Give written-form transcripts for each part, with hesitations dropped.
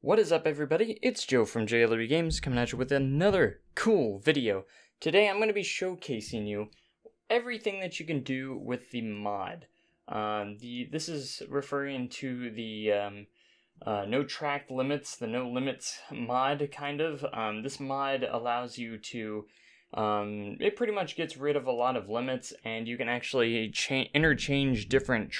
What is up, everybody? It's Joe from JLB Games coming at you with another cool video. Today I'm going to be showcasing you everything that you can do with the mod. This is referring to the no track limits, the no limits mod kind of. This mod allows you to, it pretty much gets rid of a lot of limits, and you can actually interchange different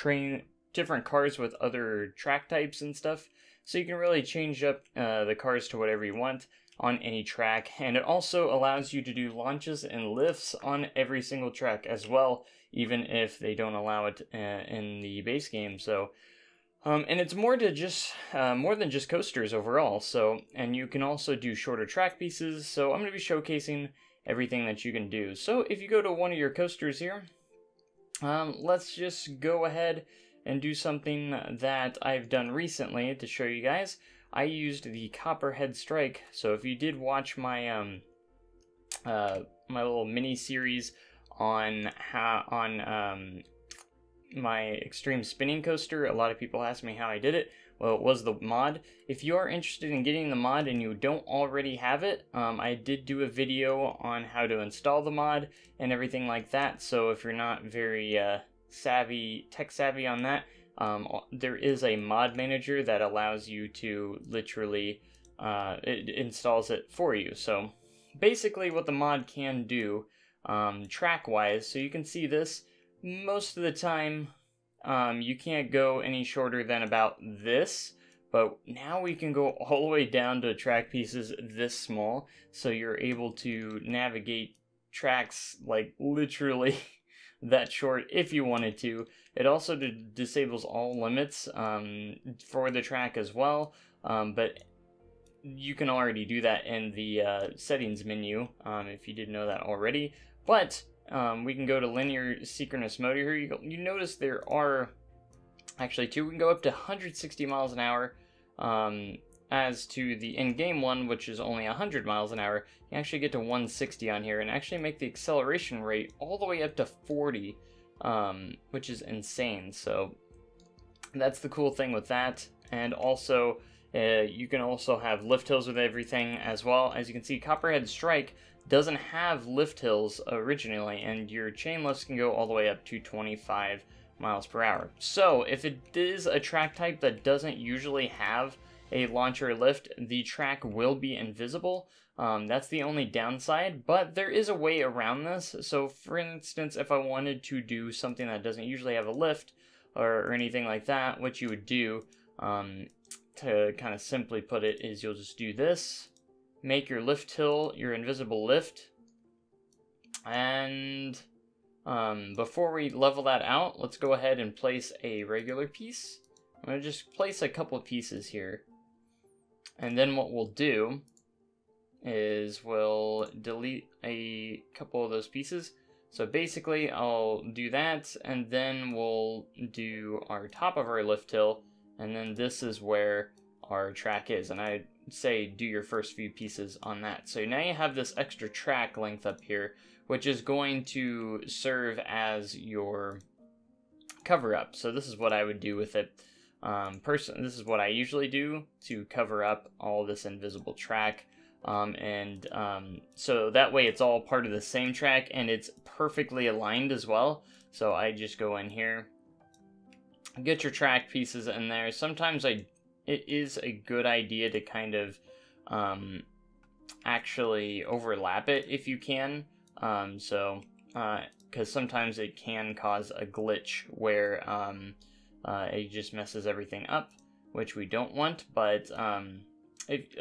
cars with other track types and stuff. So you can really change up the cars to whatever you want on any track, and it also allows you to do launches and lifts on every single track as well, even if they don't allow it in the base game. So, and it's more than just coasters overall. So, and you can also do shorter track pieces. So I'm going to be showcasing everything that you can do. So if you go to one of your coasters here, let's just go ahead and do something that I've done recently to show you guys. I used the Copperhead Strike. So if you did watch my my little mini series on my extreme spinning coaster, a lot of people asked me how I did it. Well, it was the mod. If you are interested in getting the mod and you don't already have it, I did do a video on how to install the mod and everything like that. So if you're not very tech savvy on that, there is a mod manager that allows you to literally it installs it for you. So basically what the mod can do track wise, so you can see this most of the time, you can't go any shorter than about this, but now we can go all the way down to track pieces this small, so you're able to navigate tracks like literally that short if you wanted to. It also disables all limits for the track as well, but you can already do that in the settings menu if you didn't know that already. But we can go to linear synchronous mode here. You notice there are actually two. We can go up to 160 miles an hour. As to the in-game one, which is only 100 miles an hour, you actually get to 160 on here and actually make the acceleration rate all the way up to 40, which is insane. So that's the cool thing with that. And also, you can also have lift hills with everything as well. As you can see, Copperhead Strike doesn't have lift hills originally, and your chain lifts can go all the way up to 25 miles per hour. So if it is a track type that doesn't usually have a launch or lift, the track will be invisible. That's the only downside, but there is a way around this. So for instance, if I wanted to do something that doesn't usually have a lift or anything like that, what you would do, to kind of simply put it, is you'll just do this, make your lift hill your invisible lift, and before we level that out, let's go ahead and place a regular piece. I'm going to just place a couple of pieces here. And then what we'll do is we'll delete a couple of those pieces. So basically I'll do that, and then we'll do our top of our lift hill, and then this is where our track is. And I say do your first few pieces on that. So now you have this extra track length up here, which is going to serve as your cover up. So this is what I would do with it. This is what I usually do to cover up all this invisible track, so that way it's all part of the same track and it's perfectly aligned as well. So I just go in here, get your track pieces in there. Sometimes it is a good idea to kind of actually overlap it if you can, because sometimes it can cause a glitch where it just messes everything up, which we don't want. But it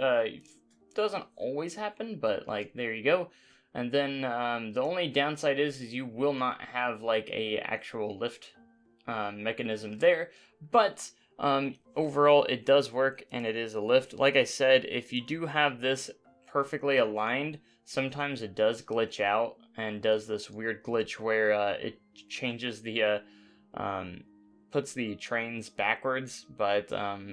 doesn't always happen, but like there you go. And then the only downside is you will not have like a actual lift mechanism there, but overall it does work and it is a lift. Like I said, if you do have this perfectly aligned, sometimes it does glitch out and does this weird glitch where it changes the puts the trains backwards, but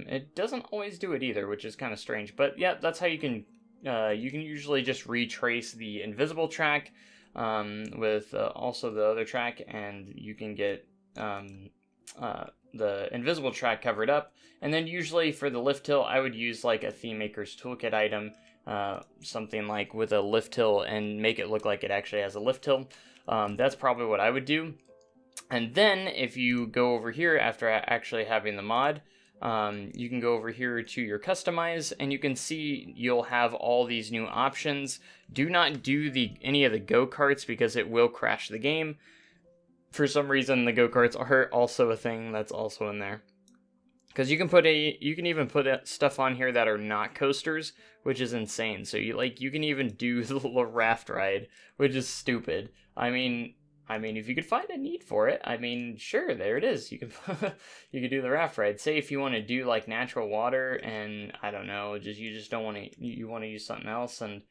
it doesn't always do it either, which is kind of strange. But yeah, that's how you can usually just retrace the invisible track with also the other track, and you can get the invisible track covered up. And then usually for the lift hill, I would use like a theme maker's toolkit item, something like with a lift hill, and make it look like it actually has a lift hill. That's probably what I would do. And then if you go over here after actually having the mod, you can go over here to your customize, and you can see you'll have all these new options. Do not do any of the go-karts because it will crash the game. For some reason, the go-karts are also a thing that's also in there. Because you can even put stuff on here that are not coasters, which is insane. So you can even do the little raft ride, which is stupid. I mean, if you could find a need for it, I mean, sure, there it is. You can you could do the raft ride. Say if you want to do like natural water, and I don't know, you just don't want to, you want to use something else and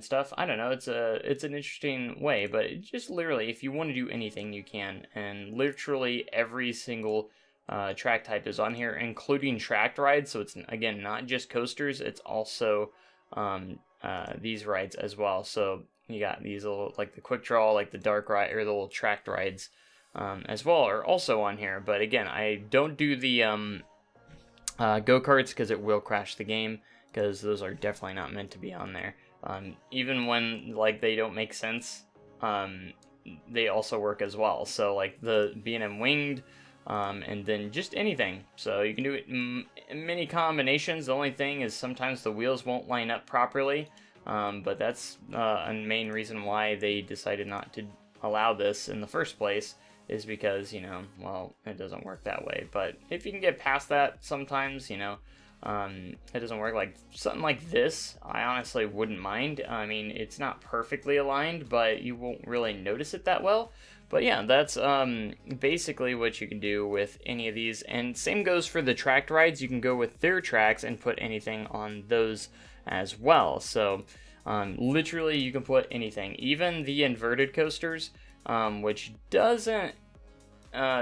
stuff. I don't know. It's an interesting way, but it just literally, if you want to do anything, you can, and literally every single track type is on here, including tracked rides. So it's, again, not just coasters, it's also these rides as well. So you got these little, like the quick draw, like the dark ride, or the little tracked rides as well are also on here. But again, I don't do the go-karts because it will crash the game, because those are definitely not meant to be on there. Even when like they don't make sense, they also work as well. So like the B&M winged, and then just anything. So you can do it in many combinations. The only thing is sometimes the wheels won't line up properly, but that's a main reason why they decided not to allow this in the first place, is because, you know, well, it doesn't work that way. But if you can get past that, sometimes, you know, it doesn't work. Like something like this, I honestly wouldn't mind. I mean, it's not perfectly aligned, but you won't really notice it that well. But yeah, that's basically what you can do with any of these. And same goes for the tracked rides. You can go with their tracks and put anything on those as well. So literally you can put anything, even the inverted coasters, which doesn't,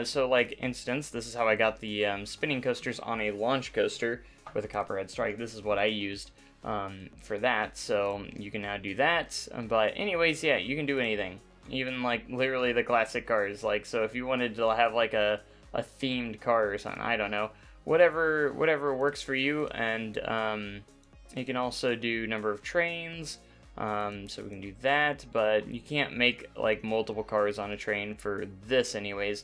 so like instance, this is how I got the spinning coasters on a launch coaster with a copperhead strike. This is what I used for that. So you can now do that. But anyways, yeah, you can do anything. Even like literally the classic cars. Like, so if you wanted to have like a themed car or something, I don't know, whatever works for you. And you can also do number of trains, so we can do that, but you can't make like multiple cars on a train for this anyways,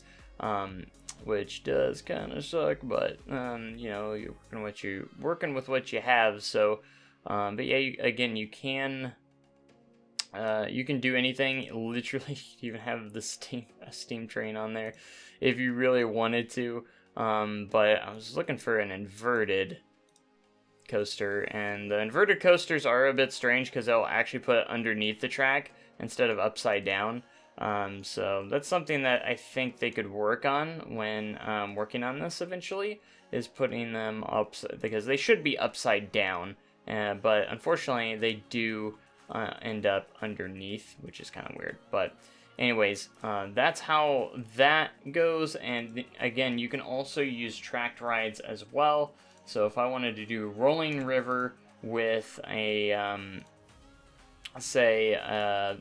which does kind of suck. But you know, you're working with what you have. So but yeah, again, you can do anything. Literally, you even have the steam train on there if you really wanted to. But I was looking for an inverted coaster, and the inverted coasters are a bit strange because they'll actually put it underneath the track instead of upside down. So that's something that I think they could work on when working on this eventually, is putting them up, because they should be upside down, but unfortunately they do end up underneath, which is kind of weird. But anyways, that's how that goes. And again, you can also use tracked rides as well. So if I wanted to do rolling river with a say a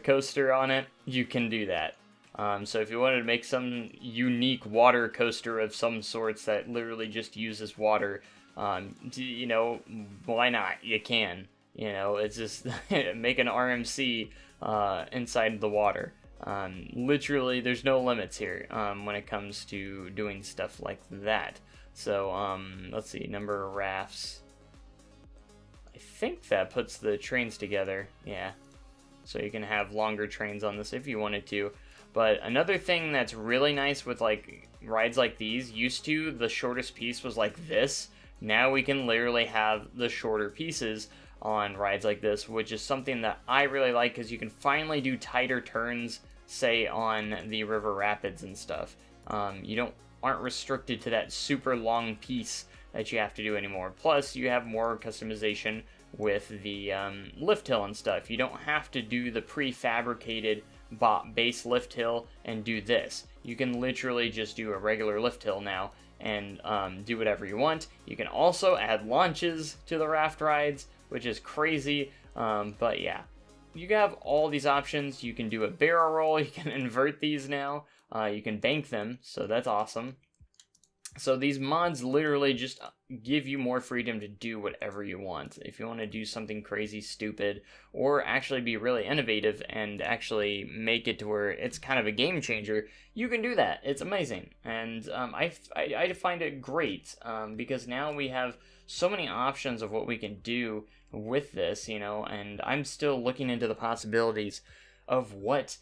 coaster on it, you can do that. So if you wanted to make some unique water coaster of some sorts that literally just uses water, you know, why not? You can. You know, it's just make an RMC inside the water. Literally, there's no limits here when it comes to doing stuff like that. So, let's see, number of rafts. I think that puts the trains together, yeah. So you can have longer trains on this if you wanted to. But another thing that's really nice with like rides like these, used to, the shortest piece was like this. Now we can literally have the shorter pieces on rides like this, which is something that I really like, because you can finally do tighter turns, say on the river rapids and stuff. You aren't restricted to that super long piece that you have to do anymore. Plus, you have more customization with the lift hill and stuff. You don't have to do the prefabricated base lift hill and do this. You can literally just do a regular lift hill now and do whatever you want. You can also add launches to the raft rides, which is crazy. But yeah, you have all these options. You can do a barrel roll, you can invert these now, you can bank them, so that's awesome. So these mods literally just give you more freedom to do whatever you want. If you want to do something crazy stupid, or actually be really innovative and actually make it to where it's kind of a game changer, you can do that. It's amazing. And I find it great because now we have so many options of what we can do with this, you know, and I'm still looking into the possibilities of what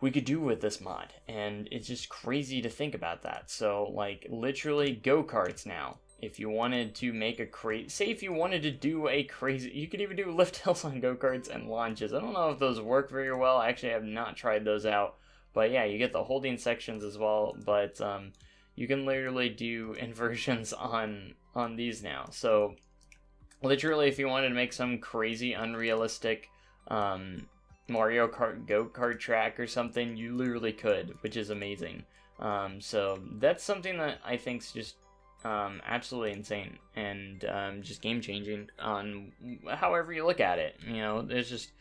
we could do with this mod, and it's just crazy to think about that. So like literally go-karts now, if you wanted to make a crazy, say if you wanted to do a crazy, you could even do lift hills on go-karts and launches. I don't know if those work very well. I actually have not tried those out, but yeah, you get the holding sections as well, but you can literally do inversions on these now. So literally if you wanted to make some crazy unrealistic Mario Kart go-kart track or something, you literally could, which is amazing. So that's something that I think is just absolutely insane and just game-changing on however you look at it. You know, there's just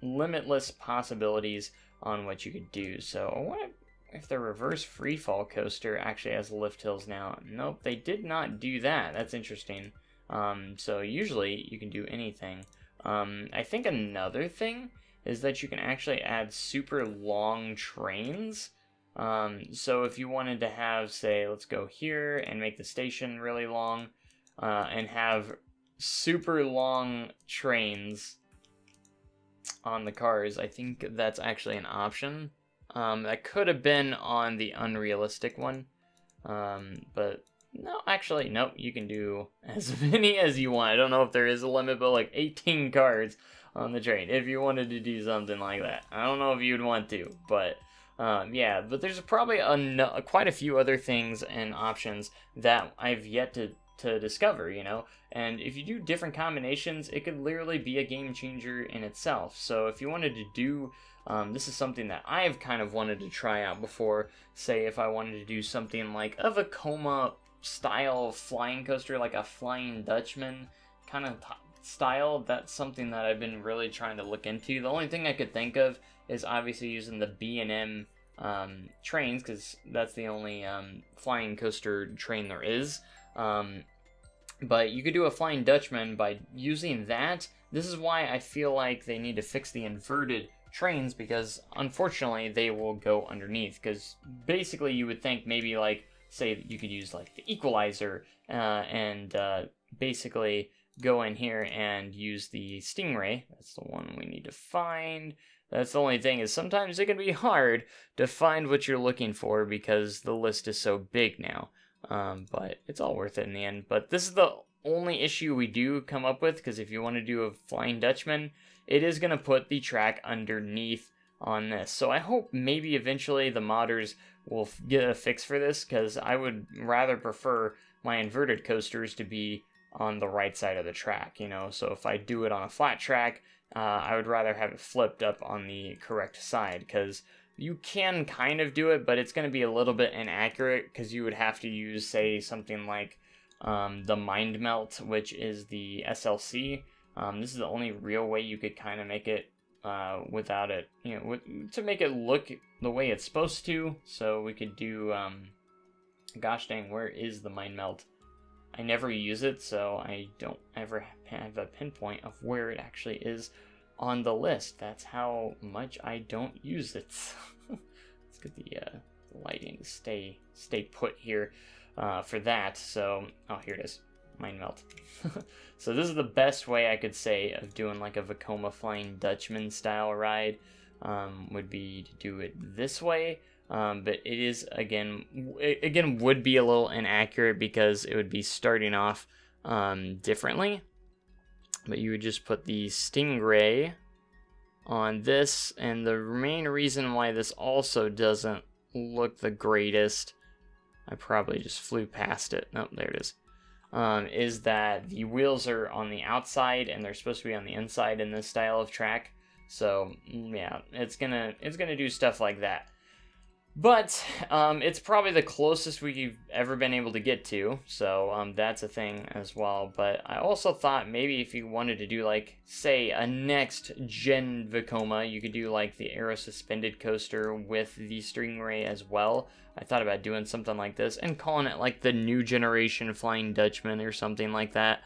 limitless possibilities on what you could do. So I wonder if the reverse freefall coaster actually has lift hills now. Nope, they did not do that. That's interesting. So usually you can do anything. I think another thing is that you can actually add super long trains. So if you wanted to have, say, let's go here and make the station really long, and have super long trains on the cars, I think that's actually an option. That could have been on the unrealistic one, but no, actually, nope, you can do as many as you want. I don't know if there is a limit, but like 18 cars on the train, if you wanted to do something like that. I don't know if you'd want to, but yeah, but there's probably quite a few other things and options that I've yet to discover, you know, and if you do different combinations, it could literally be a game changer in itself. So if you wanted to do, this is something that I've kind of wanted to try out before, say if I wanted to do something like a Vekoma style flying coaster, like a Flying Dutchman kind of style, that's something that I've been really trying to look into. The only thing I could think of is obviously using the B&M trains, because that's the only flying coaster train there is. But you could do a Flying Dutchman by using that. This is why I feel like they need to fix the inverted trains, because unfortunately they will go underneath, because basically you would think maybe like, say you could use like the equalizer and basically go in here and use the Stingray. That's the one we need to find. That's the only thing, is sometimes it can be hard to find what you're looking for because the list is so big now. But it's all worth it in the end. But this is the only issue we do come up with, because if you want to do a Flying Dutchman, it is going to put the track underneath on this. So I hope maybe eventually the modders will get a fix for this, because I would rather prefer my inverted coasters to be on the right side of the track, you know. So if I do it on a flat track, I would rather have it flipped up on the correct side, because you can kind of do it, but it's going to be a little bit inaccurate, because you would have to use, say, something like the Mind Melt, which is the SLC. This is the only real way you could kind of make it without it, you know, to make it look the way it's supposed to. So we could do, gosh dang, where is the Mind Melt? I never use it, so I don't ever have a pinpoint of where it actually is on the list. That's how much I don't use it. Let's get the lighting to stay put here for that. So, oh, here it is. Mind Melt. So this is the best way I could say of doing like a Vekoma Flying Dutchman style ride, would be to do it this way. But it is, again would be a little inaccurate, because it would be starting off differently. But you would just put the Stingray on this, and the main reason why this also doesn't look the greatest, I probably just flew past it. Oh, there it is that the wheels are on the outside and they're supposed to be on the inside in this style of track. So yeah, it's gonna do stuff like that. But it's probably the closest we've ever been able to get to, so that's a thing as well. But I also thought maybe if you wanted to do, like, say, a next-gen Vekoma, you could do, like, the Aero Suspended Coaster with the Stingray as well. I thought about doing something like this and calling it, like, the New Generation Flying Dutchman or something like that,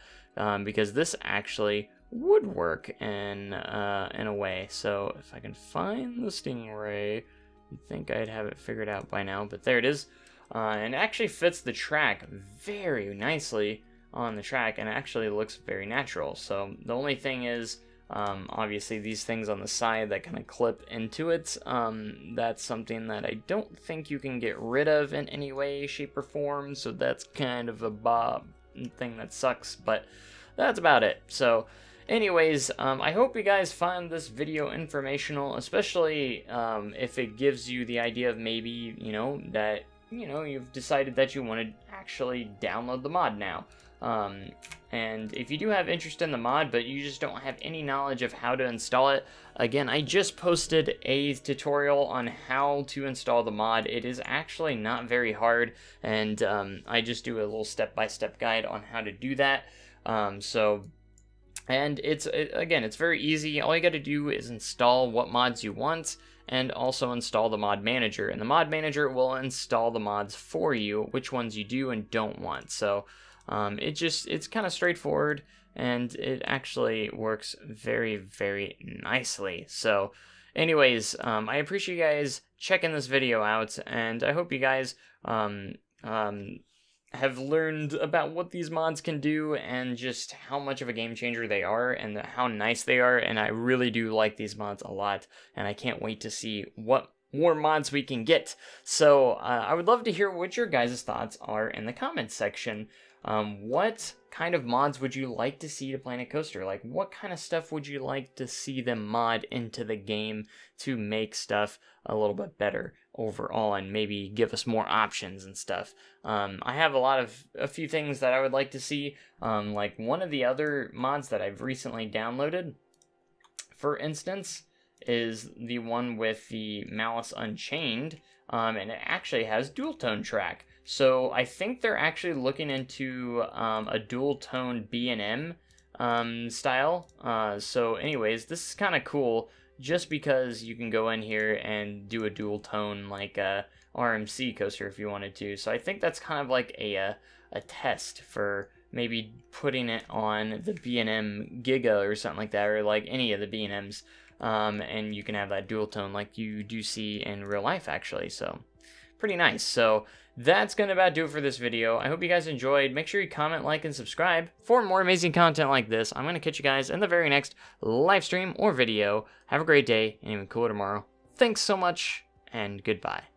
because this actually would work in a way. So if I can find the Stingray... You'd think I'd have it figured out by now, but there it is. And it actually fits the track very nicely on the track, and it actually looks very natural. So the only thing is, obviously these things on the side that kind of clip into it, that's something that I don't think you can get rid of in any way, shape, or form. So that's kind of a thing that sucks, but that's about it. So anyways, I hope you guys find this video informational, especially if it gives you the idea of maybe, that, you've decided that you want to actually download the mod now. And if you do have interest in the mod, but you just don't have any knowledge of how to install it, again, I just posted a tutorial on how to install the mod. It is actually not very hard, and I just do a little step-by-step guide on how to do that. And again, it's very easy. All you got to do is install what mods you want and also install the mod manager. And the mod manager will install the mods for you, which ones you do and don't want. So it's kind of straightforward, and it actually works very, very nicely. So anyways, I appreciate you guys checking this video out, and I hope you guys have learned about what these mods can do and just how much of a game changer they are and how nice they are. And I really do like these mods a lot, and I can't wait to see what more mods we can get. So I would love to hear what your guys' thoughts are in the comments section. What kind of mods would you like to see to Planet Coaster? Like, what kind of stuff would you like to see them mod into the game to make stuff a little bit better overall and maybe give us more options and stuff? I have a few things that I would like to see. Like one of the other mods that I've recently downloaded, for instance, is the one with the Malice Unchained, and it actually has dual tone track. So I think they're actually looking into a dual tone B&M style. So anyways, this is kind of cool just because you can go in here and do a dual tone like a RMC coaster if you wanted to. So I think that's kind of like a test for maybe putting it on the B&M Giga or something like that, or like any of the B&Ms. And you can have that dual tone like you do see in real life actually. So pretty nice. So that's gonna about do it for this video. I hope you guys enjoyed. Make sure you comment, like, and subscribe for more amazing content like this. I'm gonna catch you guys in the very next live stream or video. Have a great day and even cooler tomorrow. Thanks so much, and goodbye.